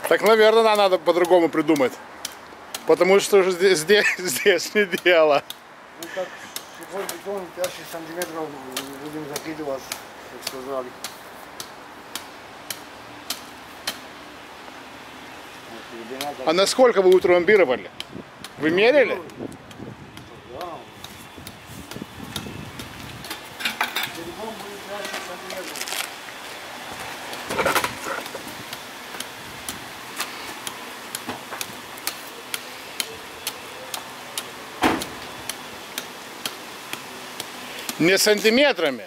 Так, наверное, надо по-другому придумать. Потому что здесь не дело. Ну так, сухой бетон 5-6 сантиметров будем закидывать, как сказали. А насколько вы утрамбировали? Вы мерили? Да. Телефон будет 5-6 сантиметров. Не сантиметрами.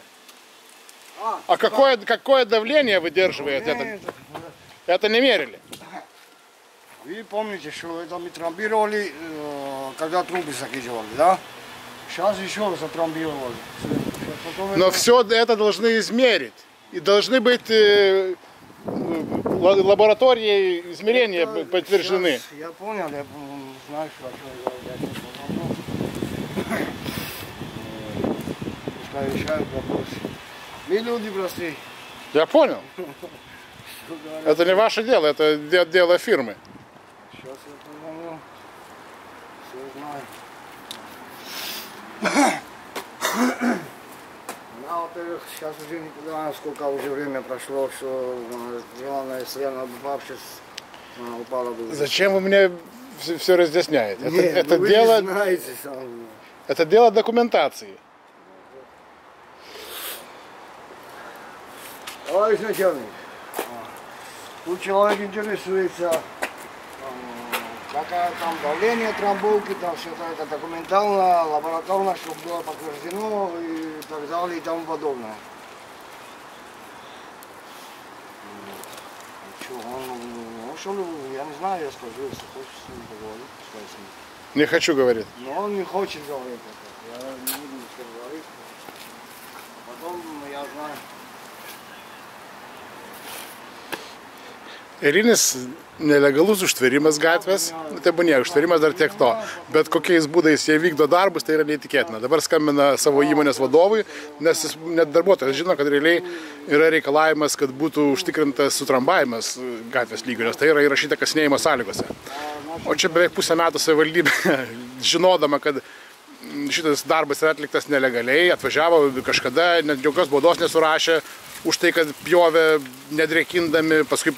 А какое давление выдерживает это? Это не мерили? Вы помните, что это мы трамбировали, когда трубы закидывали, да? Сейчас еще затрамбировали. Но все это должны измерить. И должны быть лаборатории измерения подтверждены. Сейчас, я понял, я знаю, что я пускай решают вопросы. Мы люди простые. Я понял. Это не ваше дело, это дело фирмы. Сейчас я позвоню. Все знаю. Ну, во-первых, сейчас уже никуда, сколько уже время прошло, что главное, если я вообще упала бы. Зачем вы мне все разъясняете? Нет, это вы дело, не знаете сам. это дело документации. Товарищ начальник, тут человек интересуется, какая там давление трамбовки, там все это документально, лабораторно, чтобы было подтверждено и так далее и тому подобное. Что, что я не знаю, я скажу, если хочешь с ним поговорить, пускай с ним. Не хочу говорить. Но он не хочет говорить это, я не буду с ним говорить. Потом я знаю. Eilinis nelegalus užtverimas gatvės, tebūnie, užtverimas dar tiek to, bet kokiais būdais jie vykdo darbus, tai yra neįtikėtina. Dabar skambina savo įmonės vadovui, nes jis net darbuotojas žino, kad realiai yra reikalavimas, kad būtų užtikrintas sutrambavimas gatvės lygio, nes tai yra įrašyta kasinėjimo sąlygose. O čia beveik pusę metų savivaldybė, žinodama, kad šitas darbas yra atliktas nelegaliai, atvažiavo kažkada, net jokios baudos nesurašė, už tai, kad pjovė nedrėkindami, paskui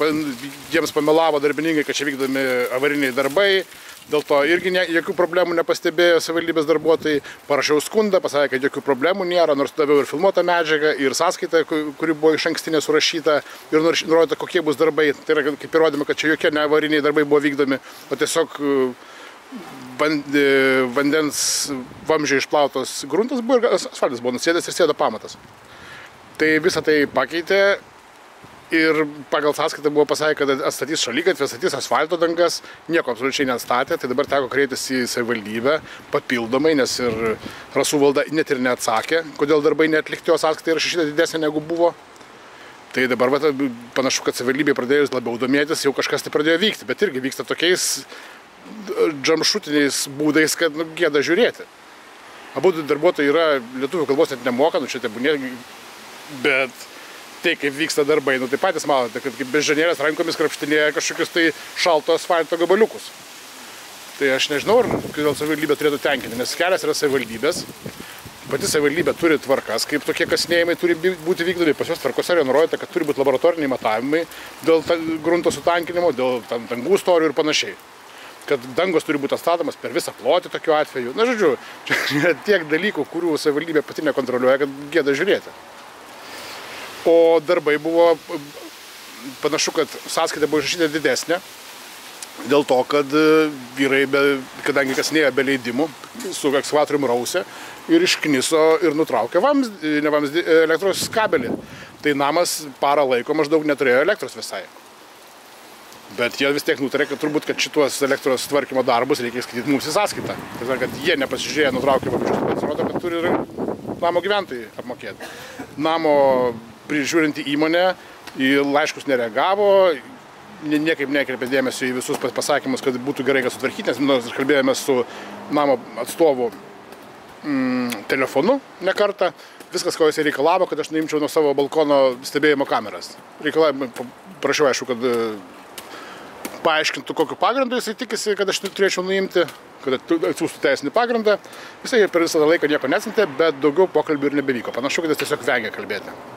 jiems pamelavo darbininkai, kad čia vykdomi avariniai darbai, dėl to irgi jokių problemų nepastebėjo savivaldybės darbuotojai, parašiau skundą, pasakė, kad jokių problemų nėra, nors daviau ir filmuotą medžiagą, ir sąskaitą, kuri buvo iš ankstinė surašyta, ir nurodyta, kokie bus darbai, tai yra kaip įrodymai, kad čia jokie ne avariniai darbai buvo vykdomi, o tiesiog vandens vamzdžiai išplautos gruntas buvo ir asfaltas buvo nusėdęs ir sėdo pamatas. Tai visą tai pakeitė ir pagal sąskaitą buvo pasakę, kad atstatys šaligatvį, atstatys asfalto dangas, nieko absoliučiai neatstatė, tai dabar teko kreiptis į savivaldybę papildomai, nes ir Rasų valda net ir neatsakė, kodėl darbai neatlikti, o sąskaita yra šešitą didesnė negu buvo. Tai dabar panašu, kad savivaldybė pradėjus labiau domėtis, jau kažkas tai pradėjo vykti, bet irgi vyksta tokiais džamšutiniais būdais, kad gėda žiūrėti. Abu darbuotojai yra lietuvių kalbos net nemoka, čia tebūnė, bet tai, kaip vyksta darbai, tai patys matote, kad kaip beždžionėlės rankomis krapštinėja kažkokius tai šalto asfalto gabaliukus. Tai aš nežinau, kodėl savivaldybė turėtų tenkinti, nes kelias yra savivaldybės. Pati savivaldybė turi tvarkas, kaip tokie kasinėjimai turi būti vykdomi. Pas jos tvarkose yra nurodyta, kad turi būti laboratoriniai matavimai dėl grunto sutankinimo, dėl dangų storių ir panašiai. Kad dangos turi būti atstatomas per visą plotį tokiu atveju. Na, žodžiu, čia yra tiek dalykų, kurių savivaldybė pati nekontroliuoja, kad gėda žiūrėti. O darbai buvo, panašu, kad sąskaita buvo išrašyta didesnė, dėl to, kad vyrai, kadangi kasinėjo be leidimų, su ekskavatorium rausė ir iškniso ir nutraukė elektros kabelį. Tai namas parą laiko maždaug neturėjo elektros visai. Bet jie vis tiek nutarė, kad turbūt, kad šituos elektros tvarkymo darbus reikia skaityti mums į sąskaitą. Tai kad jie nepasižiūrėjo nutraukė vamzdžius, bet atrodo, kad turi ir namo gyventojai apmokėti. Namo prižiūrinti įmonę į laiškus nereagavo, niekaip nekreipė dėmesio į visus pasakymus, kad būtų gerai, kad sutvarkyti, nes mes kalbėjome su namo atstovu telefonu ne kartą. Viskas, ko jis reikalavo, kad aš nuimčiau nuo savo balkono stebėjimo kameras. Prašiau, aišku, kad paaiškintų, kokiu pagrindu jisai tikisi, kad aš turėčiau nuimti, kad atsiųstų teisinį pagrindą. Jisai per visą laiką nieko neatsiuntė, bet daugiau pokalbių ir nebevyko. Panašu, kad jis tiesiog vengia kalbėti.